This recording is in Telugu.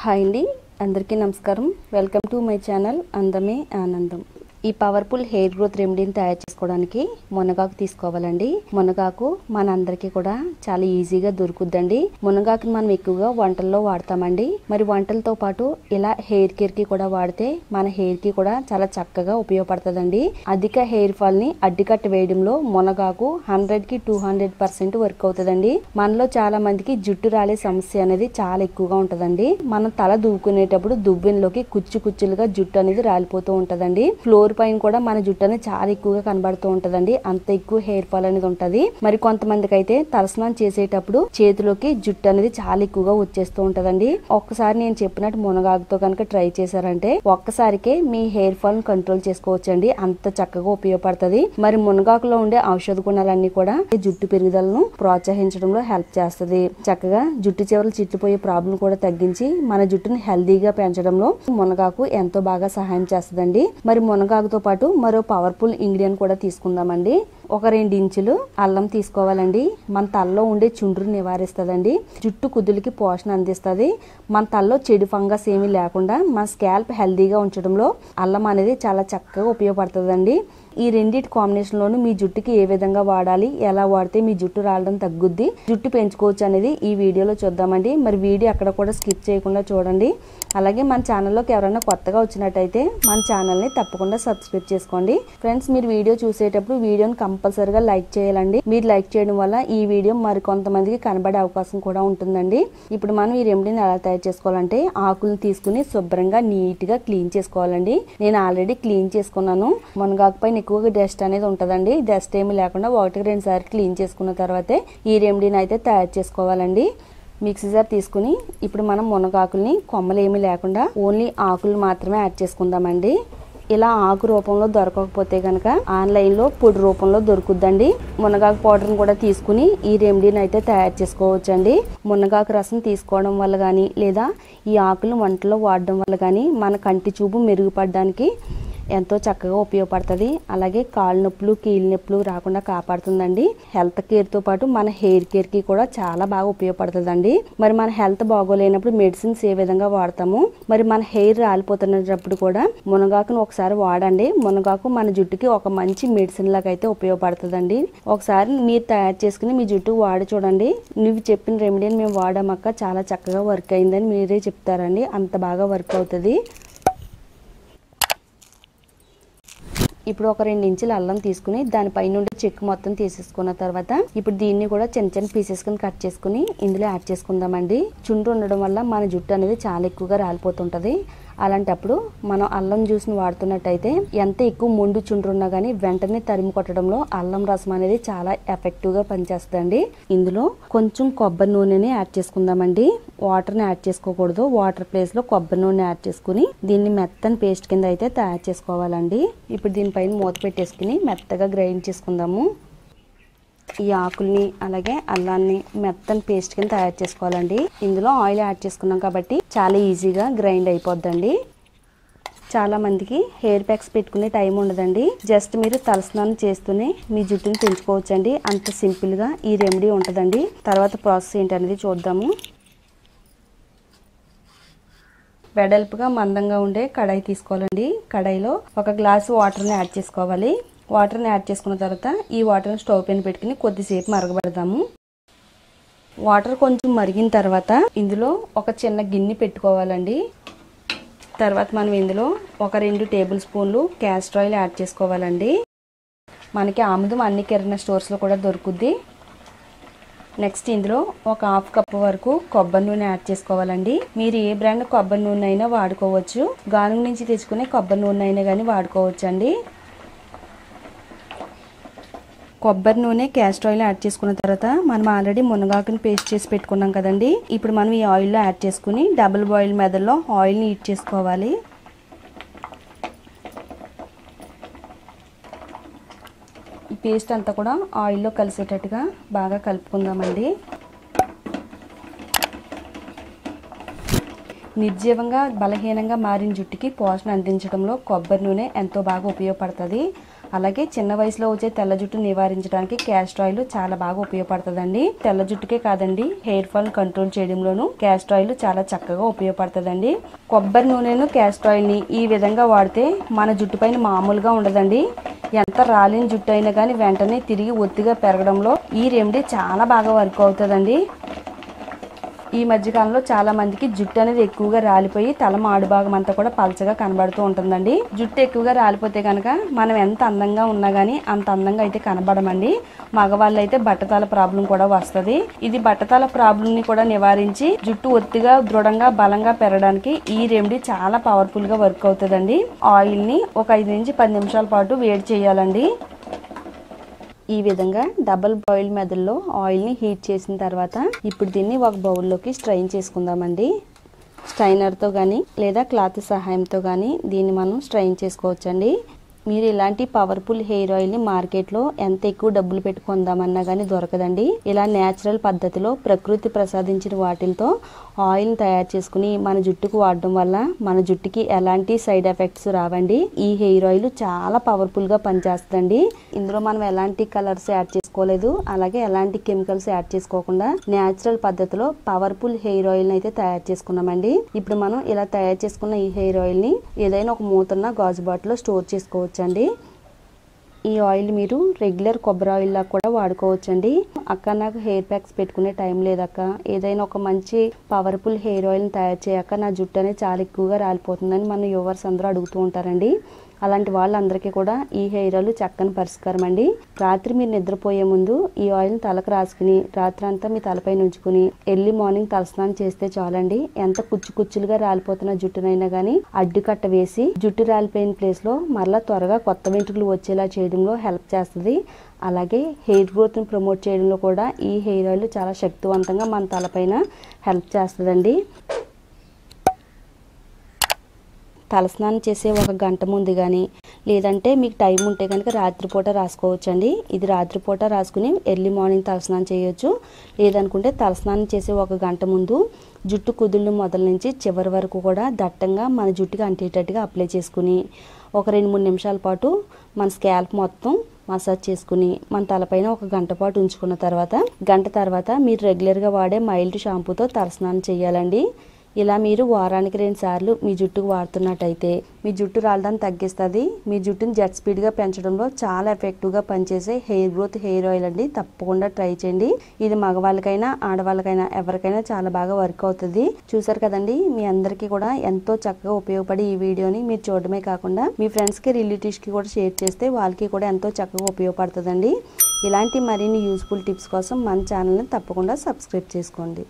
హాయ్ అండి, అందరికీ నమస్కారం. వెల్కమ్ టు మై ఛానల్ అందమే ఆనందం. ఈ పవర్ఫుల్ హెయిర్ గ్రోత్ రెమెడీని తయారు చేసుకోవడానికి మునగాకు తీసుకోవాలండి. మునగాకు మనందరికీ కూడా చాలా ఈజీగా దొరుకుద్దండి. మునగాకుని మనం ఎక్కువగా వంటల్లో వాడతామండి. మరి వంటలతో పాటు ఇలా హెయిర్ కేర్ కి కూడా వాడితే మన హెయిర్ కి కూడా చాలా చక్కగా ఉపయోగపడుతుందండి. అధిక హెయిర్ ఫాల్ ని అడ్డుకట్ట వేయడంలో మునగాకు 100కి 200% వర్క్ అవుతుందండి. మనలో చాలా మందికి జుట్టు రాలే సమస్య అనేది చాలా ఎక్కువగా ఉంటదండి. మనం తల దువ్వుకునేటప్పుడు దువ్వెనలోకి కుచ్చులుగా జుట్టు అనేది రాలిపోతూ ఉంటదండి. ఫ్లోర్ పైన కూడా మన జుట్టు అనేది చాలా ఎక్కువగా కనబడుతూ ఉంటదండి. అంత ఎక్కువ హెయిర్ ఫాల్ అనేది ఉంటది. మరి కొంతమందికి అయితే తలస్నానం చేసేటప్పుడు చేతిలోకి జుట్టు అనేది చాలా ఎక్కువగా వచ్చేస్తూ ఉంటదండి. ఒక్కసారి నేను చెప్పినట్టు మునగాకుతో కనుక ట్రై చేశారంటే ఒక్కసారికే మీ హెయిర్ ఫాల్ కంట్రోల్ చేసుకోవచ్చండి. అంత చక్కగా ఉపయోగపడుతుంది. మరి మునగాకులో ఉండే ఔషధ గుణాలన్నీ కూడా జుట్టు పెరుగుదలను ప్రోత్సహించడంలో హెల్ప్ చేస్తుంది. చక్కగా జుట్టు చివరలు చిట్లిపోయే ప్రాబ్లం కూడా తగ్గించి మన జుట్టుని హెల్దీగా పెంచడంలో మునగాకు ఎంతో బాగా సహాయం చేస్తుందండి. మరి మునగాకుతో పాటు మరో పవర్ఫుల్ ఇంగ్రీడియంట్ కూడా తీసుకుందామండి. ఒక 2 ఇంచులు అల్లం తీసుకోవాలండి. మన తలలో ఉండే చుండ్రు నివారిస్తుందండి. జుట్టు కుదులకి పోషణ అందిస్తుంది. మన తలలో చెడు ఫంగస్ ఏమీ లేకుండా మన స్కాల్ప్ హెల్దీగా ఉంచడంలో అల్లం అనేది చాలా చక్కగా ఉపయోగపడుతుందండి. ఈ రెండింటి కాంబినేషన్ లోను మీ జుట్టుకి ఏ విధంగా వాడాలి, ఎలా వాడితే మీ జుట్టు రాలడం తగ్గుద్ది, జుట్టు పెంచుకోవచ్చు అనేది ఈ వీడియోలో చూద్దామండి. మరి వీడియో అక్కడ కూడా స్కిప్ చేయకుండా చూడండి. అలాగే మన ఛానల్లోకి ఎవరైనా కొత్తగా వచ్చినట్టయితే మన ఛానల్ని తప్పకుండా సబ్స్క్రైబ్ చేసుకోండి. ఫ్రెండ్స్, మీరు వీడియో చూసేటప్పుడు వీడియోని కంపల్సరిగా లైక్ చేయాలండి. మీరు లైక్ చేయడం వల్ల ఈ వీడియో మరి కొంతమందికి కనబడే అవకాశం కూడా ఉంటుందండి. ఇప్పుడు మనం ఈ రెమెడీని ఎలా తయారు చేసుకోవాలంటే ఆకులను తీసుకుని శుభ్రంగా నీట్గా క్లీన్ చేసుకోవాలండి. నేను ఆల్రెడీ క్లీన్ చేసుకున్నాను. మునగాకు పైన ఎక్కువగా డస్ట్ అనేది ఉంటుందండి. డస్ట్ ఏమి లేకుండా 1-2 సార్లు క్లీన్ చేసుకున్న తర్వాతే ఈ రెమెడీని అయితే తయారు చేసుకోవాలండి. మిక్సీ జార్ తీసుకుని ఇప్పుడు మనం మునగాకుల్ని కొమ్మలు ఏమీ లేకుండా ఓన్లీ ఆకులు మాత్రమే యాడ్ చేసుకుందామండి. ఇలా ఆకు రూపంలో దొరకకపోతే కనుక ఆన్లైన్లో పొడి రూపంలో దొరుకుద్దండి. మునగాకు పౌడర్ని కూడా తీసుకుని ఈ రెమెడీని అయితే తయారు చేసుకోవచ్చండి. మునగాకు రసం తీసుకోవడం వల్ల కానీ లేదా ఈ ఆకులను వంటలో వాడడం వల్ల కానీ మన కంటి చూపు మెరుగుపడడానికి ఎంతో చక్కగా ఉపయోగపడుతుంది. అలాగే కాళ్ళ నొప్పులు, కీళ్ళ నొప్పులు రాకుండా కాపాడుతుందండి. హెల్త్ కేర్తో పాటు మన హెయిర్ కేర్కి కూడా చాలా బాగా ఉపయోగపడుతుందండి. మరి మన హెల్త్ బాగోలేనప్పుడు మెడిసిన్స్ ఏ విధంగా వాడతాము, మరి మన హెయిర్ రాలిపోతున్నప్పుడు కూడా మునగాకును ఒకసారి వాడండి. మునగాకు మన జుట్టుకి ఒక మంచి మెడిసిన్ లాగా అయితే ఉపయోగపడుతుందండి. ఒకసారి మీరు తయారు చేసుకుని మీ జుట్టు వాడి చూడండి. నువ్వు చెప్పిన రెమెడీని మేము వాడామక్క చాలా చక్కగా వర్క్ అయిందని మీరే చెప్తారండి. అంత బాగా వర్క్ అవుతుంది. ఇప్పుడు ఒక 2 ఇంచుల అల్లం తీసుకుని దానిపైన ఉండే చెక్కు మొత్తం తీసేసుకున్న తర్వాత ఇప్పుడు దీన్ని కూడా చిన్న పీసెస్ కింద కట్ చేసుకుని ఇందులో యాడ్ చేసుకుందామండి. చుండ్రు ఉండడం వల్ల మన జుట్టు అనేది చాలా ఎక్కువగా రాలిపోతుంటది. అలాంటప్పుడు మనం అల్లం జ్యూస్ని వాడుతున్నట్టయితే ఎంత ఎక్కువ మొండు చుండ్రు ఉన్నా కానీ వెంటనే తరిమి కొట్టడంలో అల్లం రసం అనేది చాలా ఎఫెక్టివ్గా పనిచేస్తుందండి. ఇందులో కొంచెం కొబ్బరి నూనెని యాడ్ చేసుకుందామండి. వాటర్ని యాడ్ చేసుకోకూడదు. వాటర్ ప్లేస్లో కొబ్బరి నూనె యాడ్ చేసుకుని దీన్ని మెత్తని పేస్ట్ కింద అయితే తయారు చేసుకోవాలండి. ఇప్పుడు దీనిపైన మూత పెట్టేసుకుని మెత్తగా గ్రైండ్ చేసుకుందాము. ఈ ఆకుల్ని అలాగే అల్లాన్ని మెత్తని పేస్ట్ కింద తయారు చేసుకోవాలండి. ఇందులో ఆయిల్ యాడ్ చేసుకున్నాం కాబట్టి చాలా ఈజీగా గ్రైండ్ అయిపోద్దండి. చాలా మందికి హెయిర్ ప్యాక్స్ పెట్టుకునే టైం ఉండదండి. జస్ట్ మీరు తలస్నానం చేస్తూనే మీ జుట్టుని పెంచుకోవచ్చండి. అంత సింపుల్గా ఈ రెమెడీ ఉంటుందండి. తర్వాత ప్రాసెస్ ఏంటనేది చూద్దాము. వెడల్పుగా మందంగా ఉండే కడాయి తీసుకోవాలండి. కడాయిలో 1 గ్లాసు వాటర్ని యాడ్ చేసుకోవాలి. వాటర్ని యాడ్ చేసుకున్న తర్వాత ఈ వాటర్ని స్టవ్ పైన పెట్టుకుని కొద్దిసేపు మరగబెడదాము. వాటర్ కొంచెం మరిగిన తర్వాత ఇందులో ఒక చిన్న గిన్నె పెట్టుకోవాలండి. తర్వాత మనం ఇందులో ఒక 2 టేబుల్ స్పూన్లు క్యాస్టర్ ఆయిల్ యాడ్ చేసుకోవాలండి. మనకి ఆముదం అన్ని కిరాణా స్టోర్స్లో కూడా దొరుకుద్ది. నెక్స్ట్ ఇందులో ఒక 1/2 కప్పు వరకు కొబ్బరి నూనె యాడ్ చేసుకోవాలండి. మీరు ఏ బ్రాండ్ కొబ్బరి నూనె అయినా వాడుకోవచ్చు. గానుగ నుంచి తెచ్చుకునే కొబ్బరి నూనె అయినా కానీ వాడుకోవచ్చు అండి. కొబ్బరి నూనె, క్యాస్టర్ ఆయిల్ యాడ్ చేసుకున్న తర్వాత మనం ఆల్రెడీ మునగాకుని పేస్ట్ చేసి పెట్టుకున్నాం కదండి. ఇప్పుడు మనం ఈ ఆయిల్లో యాడ్ చేసుకుని డబుల్ బాయిల్ మెథడ్లో ఆయిల్ని హీట్ చేసుకోవాలి. ఈ పేస్ట్ అంతా కూడా ఆయిల్లో కలిసేటట్టుగా బాగా కలుపుకుందామండి. నిర్జీవంగా బలహీనంగా మారిన జుట్టుకి పోషణ అందించడంలో కొబ్బరి నూనె ఎంతో బాగా ఉపయోగపడుతుంది. అలాగే చిన్న వయసులో వచ్చే తెల్ల జుట్టు నివారించడానికి క్యాస్టర్ ఆయిల్ చాలా బాగా ఉపయోగపడుతుందండి. తెల్ల జుట్టుకే కాదండి, హెయిర్ ఫాల్ కంట్రోల్ చేయడంలోనూ క్యాస్టర్ ఆయిల్ చాలా చక్కగా ఉపయోగపడుతుందండి. కొబ్బరి నూనెను క్యాస్టర్ ఆయిల్ ని ఈ విధంగా వాడితే మన జుట్టు పైన మామూలుగా ఉండదండి. ఎంత రాలిన జుట్టు అయినా కానీ వెంటనే తిరిగి ఒత్తిగా పెరగడంలో ఈ రెమెడీ చాలా బాగా వర్క్ అవుతుందండి. ఈ మధ్యకాలంలో చాలా మందికి జుట్టు అనేది ఎక్కువగా రాలిపోయి తల మాడు భాగం అంతా కూడా పలచగా కనబడుతూ ఉంటుందండి. జుట్టు ఎక్కువగా రాలిపోతే కనుక మనం ఎంత అందంగా ఉన్నా గానీ అంత అందంగా అయితే కనబడమండి. మగవాళ్ళు అయితే బట్టతల ప్రాబ్లం కూడా వస్తుంది. ఇది బట్టతల ప్రాబ్లం ని కూడా నివారించి జుట్టు ఒత్తిగా దృఢంగా బలంగా పెరగడానికి ఈ రెమెడీ చాలా పవర్ఫుల్ గా వర్క్ అవుతుందండి. ఆయిల్ ని ఒక 5 నుంచి 10 నిమిషాల పాటు వేడి చేయాలండి. ఈ విధంగా డబుల్ బాయిల్ మెథడ్లో ఆయిల్ని హీట్ చేసిన తర్వాత ఇప్పుడు దీన్ని ఒక బౌల్లోకి స్ట్రైన్ చేసుకుందామండి. స్ట్రైనర్తో కానీ లేదా క్లాత్ సహాయంతో కానీ దీన్ని మనం స్ట్రైన్ చేసుకోవచ్చండి. మీరు ఇలాంటి పవర్ఫుల్ హెయిర్ ఆయిల్ని మార్కెట్లో ఎంత ఎక్కువ డబ్బులు పెట్టి కొందామన్నా కానీ దొరకదండి. ఇలా న్యాచురల్ పద్ధతిలో ప్రకృతి ప్రసాదించిన వాటితో ఆయిల్ని తయారు చేసుకుని మన జుట్టుకు వాడడం వల్ల మన జుట్టుకి ఎలాంటి సైడ్ ఎఫెక్ట్స్ రావండి. ఈ హెయిర్ ఆయిల్ చాలా పవర్ఫుల్గా పనిచేస్తుందండి. ఇందులో మనం ఎలాంటి కలర్స్ యాడ్ చేసుకోలేదు, అలాగే ఎలాంటి కెమికల్స్ యాడ్ చేసుకోకుండా న్యాచురల్ పద్ధతిలో పవర్ఫుల్ హెయిర్ ఆయిల్ని అయితే తయారు చేసుకున్నామండి. ఇప్పుడు మనం ఇలా తయారు చేసుకున్న ఈ హెయిర్ ఆయిల్ని ఏదైనా ఒక మూతన్న గాజు బాటిల్లో స్టోర్ చేసుకోవచ్చు అండి. ఈ ఆయిల్ మీరు రెగ్యులర్ కొబ్బరి ఆయిల్ లా కూడా వాడుకోవచ్చండి. అక్క నాకు హెయిర్ ప్యాక్స్ పెట్టుకునే టైం లేదక్క, ఏదైనా ఒక మంచి పవర్ఫుల్ హెయిర్ ఆయిల్ని తయారు చేయక నా జుట్టు అనేది చాలా ఎక్కువగా రాలిపోతుందని మన వ్యూవర్స్ అందరూ అడుగుతూ ఉంటారండి. అలాంటి వాళ్ళందరికీ కూడా ఈ హెయిర్ ఆయిల్ చక్కని పరిష్కారం అండి. రాత్రి మీరు నిద్రపోయే ముందు ఈ ఆయిల్ని తలకు రాసుకుని రాత్రి అంతా మీ తలపైన ఉంచుకుని ఎర్లీ మార్నింగ్ తలస్నానం చేస్తే చాలండి. ఎంత కుచ్చులుగా రాలిపోతున్న జుట్టునైనా కానీ అడ్డుకట్ట వేసి జుట్టు రాలిపోయిన ప్లేస్ లో మరలా త్వరగా కొత్త వెంట్రుకలు వచ్చేలా చేయడంలో హెల్ప్ చేస్తుంది. అలాగే హెయిర్ గ్రోత్ని ప్రమోట్ చేయడంలో కూడా ఈ హెయిర్ ఆయిల్ చాలా శక్తివంతంగా మన తలపైన హెల్ప్ చేస్తుందండి. తలస్నానం చేసే ఒక గంట ముందు కానీ లేదంటే మీకు టైం ఉంటే కనుక రాత్రిపూట రాసుకోవచ్చండి. ఇది రాత్రిపూట రాసుకుని ఎర్లీ మార్నింగ్ తలస్నానం చేయొచ్చు. లేదనుకుంటే తలస్నానం చేసే ఒక గంట ముందు జుట్టు కుదుళ్ళు మొదల నుంచి చివరి వరకు కూడా దట్టంగా మన జుట్టుకి అంటేటట్టుగా అప్లై చేసుకుని ఒక 2-3 నిమిషాల పాటు మన స్కాల్ప్ మొత్తం మసాజ్ చేసుకుని మన తలపైన ఒక గంట పాటు ఉంచుకున్న గంట తర్వాత మీరు రెగ్యులర్గా వాడే మైల్డ్ షాంపూతో తలస్నానం చేయాలండి. ఇలా మీరు వారానికి 2 సార్లు మీ జుట్టుకు వాడుతున్నట్టయితే మీ జుట్టు రాలడాన్ని తగ్గిస్తుంది. మీ జుట్టుని జెట్ స్పీడ్గా పెంచడంలో చాలా ఎఫెక్టివ్గా పనిచేసే హెయిర్ గ్రోత్ హెయిర్ ఆయిల్ అండి. తప్పకుండా ట్రై చేయండి. ఇది మగవాళ్ళకైనా ఆడవాళ్ళకైనా ఎవరికైనా చాలా బాగా వర్క్ అవుతుంది. చూసారు కదండి, మీ అందరికీ కూడా ఎంతో చక్కగా ఉపయోగపడి ఈ వీడియోని మీరు చూడడమే కాకుండా మీ ఫ్రెండ్స్కి రిలేటివ్స్కి కూడా షేర్ చేస్తే వాళ్ళకి కూడా ఎంతో చక్కగా ఉపయోగపడుతుందండి. ఇలాంటి మరిన్ని యూస్ఫుల్ టిప్స్ కోసం మన ఛానల్ని తప్పకుండా సబ్స్క్రైబ్ చేసుకోండి.